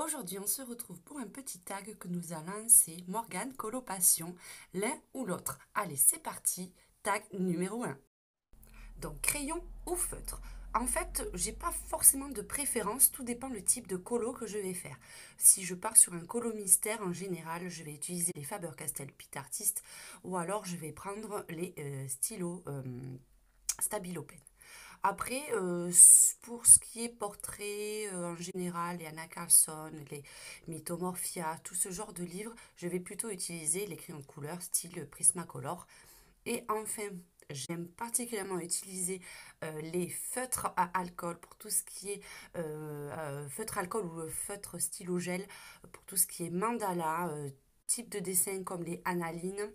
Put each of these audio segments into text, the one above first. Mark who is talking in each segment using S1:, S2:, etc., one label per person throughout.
S1: Aujourd'hui, on se retrouve pour un petit tag que nous a lancé Morgane Colopassion, l'un ou l'autre. Allez, c'est parti, tag numéro 1. Donc, crayon ou feutre. En fait, j'ai pas forcément de préférence, tout dépend le type de colo que je vais faire. Si je pars sur un colo mystère, en général, je vais utiliser les Faber-Castell Pit Artist ou alors je vais prendre les stylos Stabilo Pen. Après, pour ce qui est portrait en général, les Anna Carlson, les Mythomorphia, tout ce genre de livres, je vais plutôt utiliser les crayons de couleur style Prismacolor. Et enfin, j'aime particulièrement utiliser les feutres à alcool pour tout ce qui est feutre alcool ou feutre stylo gel, pour tout ce qui est mandala, type de dessin comme les analines.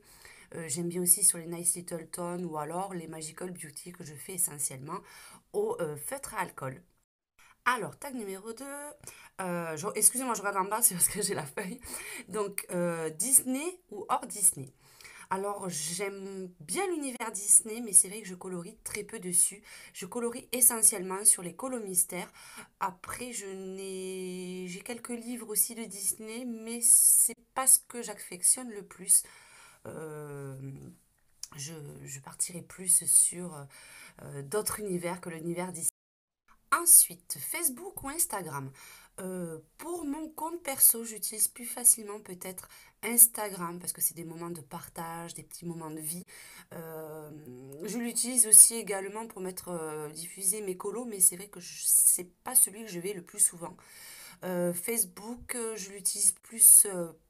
S1: J'aime bien aussi sur les Nice Little Tone ou alors les Magical Beauty que je fais essentiellement au feutre à alcool. Alors, tag numéro 2. Excusez-moi, je regarde en bas, c'est parce que j'ai la feuille. Donc, Disney ou hors Disney. Alors, j'aime bien l'univers Disney, mais c'est vrai que je colorie très peu dessus. Je colorie essentiellement sur les colos mystères. Après, j'ai quelques livres aussi de Disney, mais c'est pas ce que j'affectionne le plus. Euh, je, je partirai plus sur d'autres univers que l'univers d'ici. Ensuite, Facebook ou Instagram. Pour mon compte perso, j'utilise plus facilement peut-être Instagram parce que c'est des moments de partage, des petits moments de vie. Je l'utilise aussi également pour mettre diffuser mes colos, mais c'est vrai que c'est pas celui que je vais le plus souvent. Facebook, je l'utilise plus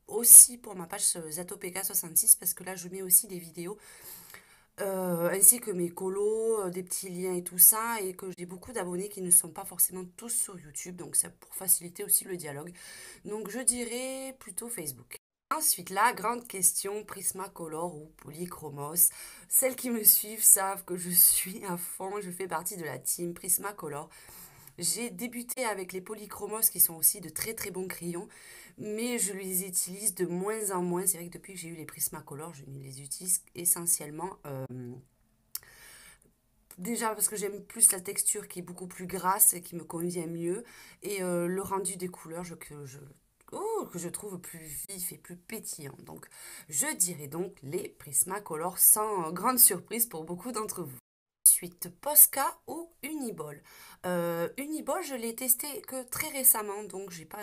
S1: aussi pour ma page Zatopk66 parce que là je mets aussi des vidéos ainsi que mes colos, des petits liens et tout ça, et que j'ai beaucoup d'abonnés qui ne sont pas forcément tous sur YouTube, donc c'est pour faciliter aussi le dialogue. Donc je dirais plutôt Facebook. Ensuite, la grande question, Prismacolor ou Polychromos. Celles qui me suivent savent que je suis à fond, je fais partie de la team Prismacolor. J'ai débuté avec les polychromos qui sont aussi de très très bons crayons, mais je les utilise de moins en moins. C'est vrai que depuis que j'ai eu les Prismacolor, je ne les utilise essentiellement déjà parce que j'aime plus la texture qui est beaucoup plus grasse et qui me convient mieux, et le rendu des couleurs que je trouve plus vif et plus pétillant. Donc je dirais donc les Prismacolor sans grande surprise pour beaucoup d'entre vous. Ensuite, Posca ou Uniball. Uniball, je l'ai testé que très récemment, donc j'ai pas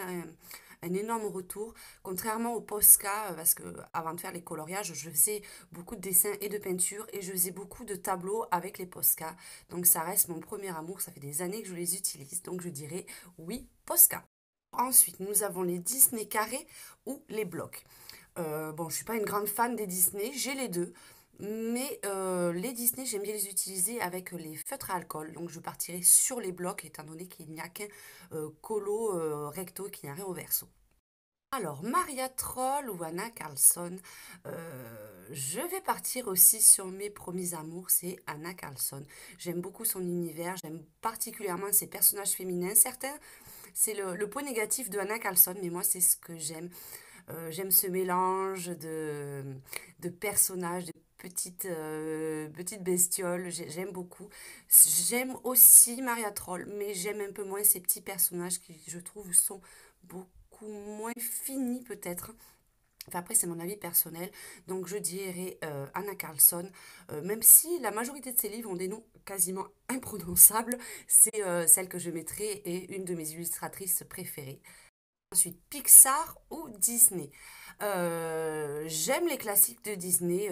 S1: un énorme retour. Contrairement au Posca, parce que avant de faire les coloriages, je faisais beaucoup de dessins et de peintures et je faisais beaucoup de tableaux avec les Posca. Donc ça reste mon premier amour, ça fait des années que je les utilise, donc je dirais oui, Posca. Ensuite, nous avons les Disney carrés ou les blocs. Bon, je suis pas une grande fan des Disney, j'ai les deux. Mais les Disney, j'aime bien les utiliser avec les feutres à alcool. Donc je partirai sur les blocs étant donné qu'il n'y a qu'un colo recto, qu'il n'y a rien au verso. Alors, Maria Troll ou Anna Carlson, je vais partir aussi sur mes premiers amours, c'est Anna Carlson. J'aime beaucoup son univers, j'aime particulièrement ses personnages féminins. Certains, c'est le point négatif de Anna Carlson, mais moi c'est ce que j'aime. J'aime ce mélange de personnages, de petites bestioles, j'aime beaucoup. J'aime aussi Maria Troll, mais j'aime un peu moins ces petits personnages qui, je trouve, sont beaucoup moins finis peut-être. Enfin, après, c'est mon avis personnel. Donc, je dirais Anna Carlson. Même si la majorité de ses livres ont des noms quasiment imprononçables, c'est celle que je mettrai et une de mes illustratrices préférées. Ensuite, Pixar ou Disney. J'aime les classiques de Disney.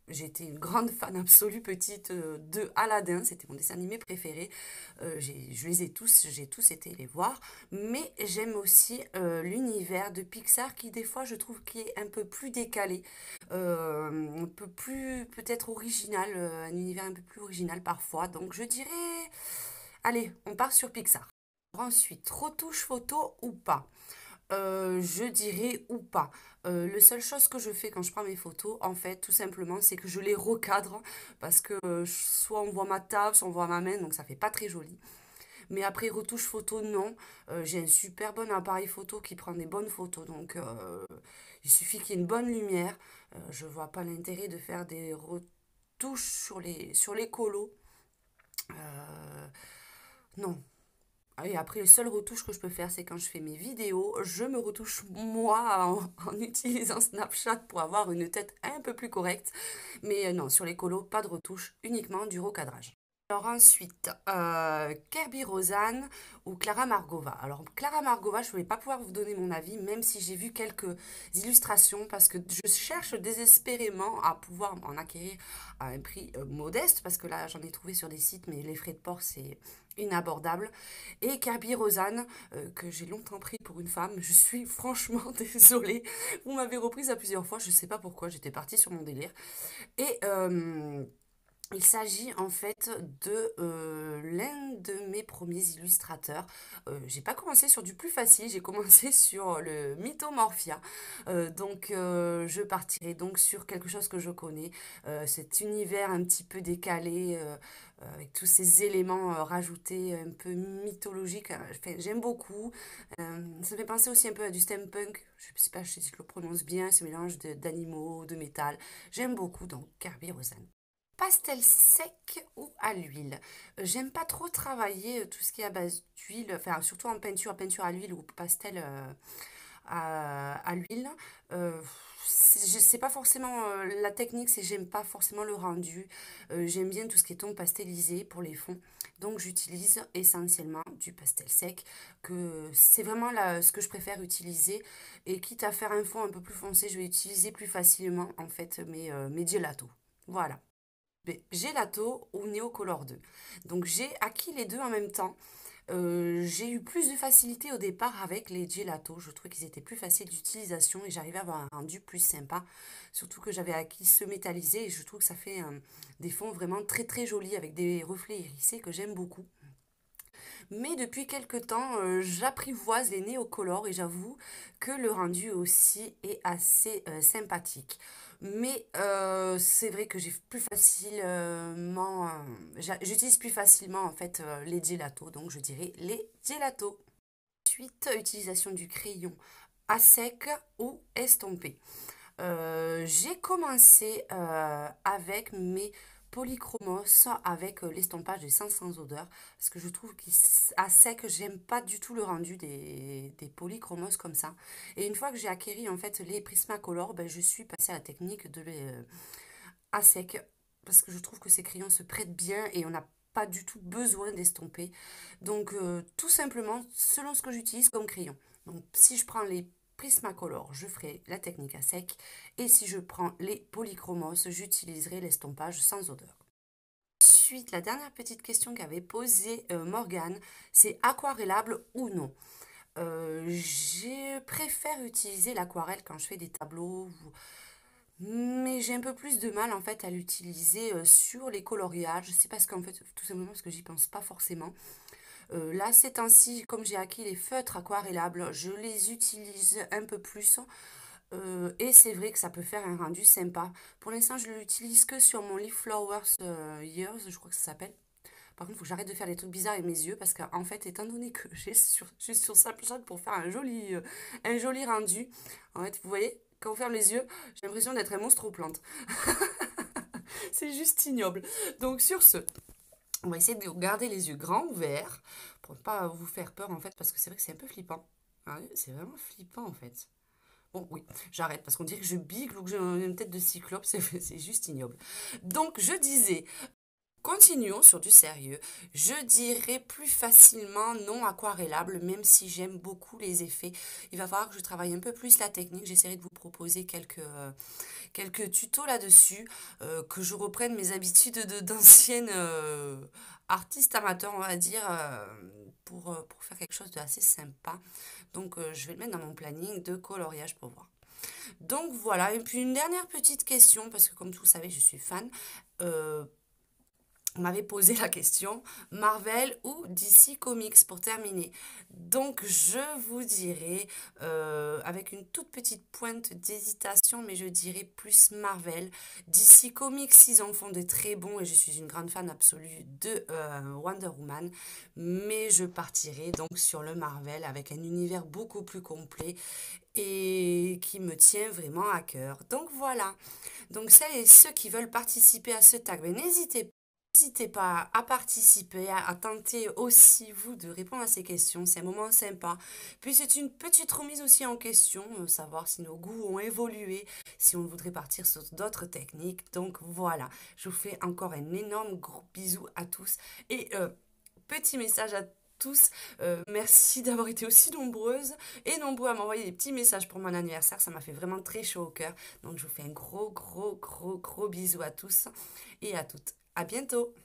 S1: J'étais une grande fan absolue petite de Aladdin. C'était mon dessin animé préféré. Je les ai tous, j'ai tous été les voir. Mais j'aime aussi l'univers de Pixar qui, des fois, je trouve qui est un peu plus décalé. Un peu plus, peut-être original. Un univers un peu plus original parfois. Donc, je dirais... Allez, on part sur Pixar. Ensuite, retouche photo ou pas? Je dirais ou pas. La seule chose que je fais quand je prends mes photos, en fait, tout simplement, c'est que je les recadre parce que soit on voit ma table, soit on voit ma main, donc ça fait pas très joli. Mais après, retouche photo, non. J'ai un super bon appareil photo qui prend des bonnes photos, donc il suffit qu'il y ait une bonne lumière. Je vois pas l'intérêt de faire des retouches sur les colos. Non, Et après, les seules retouches que je peux faire, c'est quand je fais mes vidéos, je me retouche moi en utilisant Snapchat pour avoir une tête un peu plus correcte. Mais non, sur les colos, pas de retouche, uniquement du recadrage. Alors ensuite, Kirby Rosanne ou Clara Margova. Alors Clara Margova, je ne vais pas pouvoir vous donner mon avis, même si j'ai vu quelques illustrations, parce que je cherche désespérément à pouvoir en acquérir à un prix modeste, parce que là j'en ai trouvé sur des sites, mais les frais de port c'est inabordable. Et Kirby Rosanne, que j'ai longtemps pris pour une femme, je suis franchement désolée. Vous m'avez reprise à plusieurs fois, je ne sais pas pourquoi, j'étais partie sur mon délire. Et il s'agit en fait de l'un de mes premiers illustrateurs. J'ai pas commencé sur du plus facile, j'ai commencé sur le Mythomorphia. Je partirai donc sur quelque chose que je connais, cet univers un petit peu décalé, avec tous ces éléments rajoutés un peu mythologiques. Enfin, j'aime beaucoup. Ça me fait penser aussi un peu à du steampunk. Je sais pas si je le prononce bien, ce mélange d'animaux, de métal. J'aime beaucoup donc Kirby Rosanne. Pastel sec ou à l'huile. J'aime pas trop travailler tout ce qui est à base d'huile, enfin surtout en peinture à l'huile ou pastel à l'huile. Euh, c'est pas forcément la technique, c'est j'aime pas forcément le rendu. J'aime bien tout ce qui est ton pastelisé pour les fonds. Donc j'utilise essentiellement du pastel sec, que c'est vraiment ce que je préfère utiliser. Et quitte à faire un fond un peu plus foncé, je vais utiliser plus facilement en fait mes gelatos. Voilà. Gelato ou Neocolor 2. Donc j'ai acquis les deux en même temps. J'ai eu plus de facilité au départ avec les gelatos. Je trouvais qu'ils étaient plus faciles d'utilisation et j'arrivais à avoir un rendu plus sympa. Surtout que j'avais acquis ce métallisé et je trouve que ça fait des fonds vraiment très très jolis avec des reflets hérissés que j'aime beaucoup. Mais depuis quelques temps, j'apprivoise les néocolores et j'avoue que le rendu aussi est assez sympathique. Mais c'est vrai que j'ai plus facilement, j'utilise plus facilement en fait les gelatos, donc je dirais les gelatos. Ensuite, utilisation du crayon à sec ou estompé. J'ai commencé avec mes polychromos avec l'estompage des 500 odeurs parce que je trouve qu'à sec j'aime pas du tout le rendu des polychromos comme ça et une fois que j'ai acquéri en fait les Prismacolor ben, je suis passée à la technique de les à sec parce que je trouve que ces crayons se prêtent bien et on n'a pas du tout besoin d'estomper donc tout simplement selon ce que j'utilise comme crayon donc si je prends les Prismacolor, je ferai la technique à sec. Et si je prends les polychromos, j'utiliserai l'estompage sans odeur. Ensuite, la dernière petite question qu'avait posée Morgane, c'est aquarellable ou non. Je préfère utiliser l'aquarelle quand je fais des tableaux, mais j'ai un peu plus de mal en fait à l'utiliser sur les coloriages. C'est parce qu'en fait, tout simplement parce que j'y pense pas forcément. Là, ces temps-ci, comme j'ai acquis les feutres aquarellables, je les utilise un peu plus. Et c'est vrai que ça peut faire un rendu sympa. Pour l'instant, je ne l'utilise que sur mon Leaf Flowers Years, je crois que ça s'appelle. Par contre, il faut que j'arrête de faire des trucs bizarres avec mes yeux parce qu'en fait, étant donné que je suis sur Snapchat pour faire un joli rendu, en fait, vous voyez, quand on ferme les yeux, j'ai l'impression d'être un monstre aux plantes. C'est juste ignoble. Donc sur ce, on va essayer de garder les yeux grands ouverts pour ne pas vous faire peur en fait parce que c'est vrai que c'est un peu flippant. Ah oui, c'est vraiment flippant en fait. Bon, oui, j'arrête parce qu'on dirait que je bigle ou que j'ai une tête de cyclope, c'est juste ignoble. Donc, je disais, continuons sur du sérieux. Je dirais plus facilement non aquarellable, même si j'aime beaucoup les effets. Il va falloir que je travaille un peu plus la technique. J'essaierai de vous proposer quelques tutos là-dessus, que je reprenne mes habitudes d'ancienne artiste amateur, on va dire, pour faire quelque chose d'assez sympa. Donc, je vais le mettre dans mon planning de coloriage pour voir. Donc voilà, et puis une dernière petite question, parce que comme vous savez, je suis fan. Euh, on m'avait posé la question, Marvel ou DC Comics pour terminer. Donc je vous dirais, avec une toute petite pointe d'hésitation, mais je dirais plus Marvel. DC Comics, ils en font des très bons et je suis une grande fan absolue de Wonder Woman. Mais je partirai donc sur le Marvel avec un univers beaucoup plus complet et qui me tient vraiment à cœur. Donc voilà. Donc celles et ceux qui veulent participer à ce tag, ben, n'hésitez pas. N'hésitez pas à participer, à tenter aussi, vous, de répondre à ces questions. C'est un moment sympa. Puis c'est une petite remise aussi en question, savoir si nos goûts ont évolué, si on voudrait partir sur d'autres techniques. Donc voilà, je vous fais encore un énorme gros bisou à tous. Et petit message à tous, merci d'avoir été aussi nombreuses et nombreux à m'envoyer des petits messages pour mon anniversaire. Ça m'a fait vraiment très chaud au cœur. Donc je vous fais un gros bisou à tous et à toutes. À bientôt!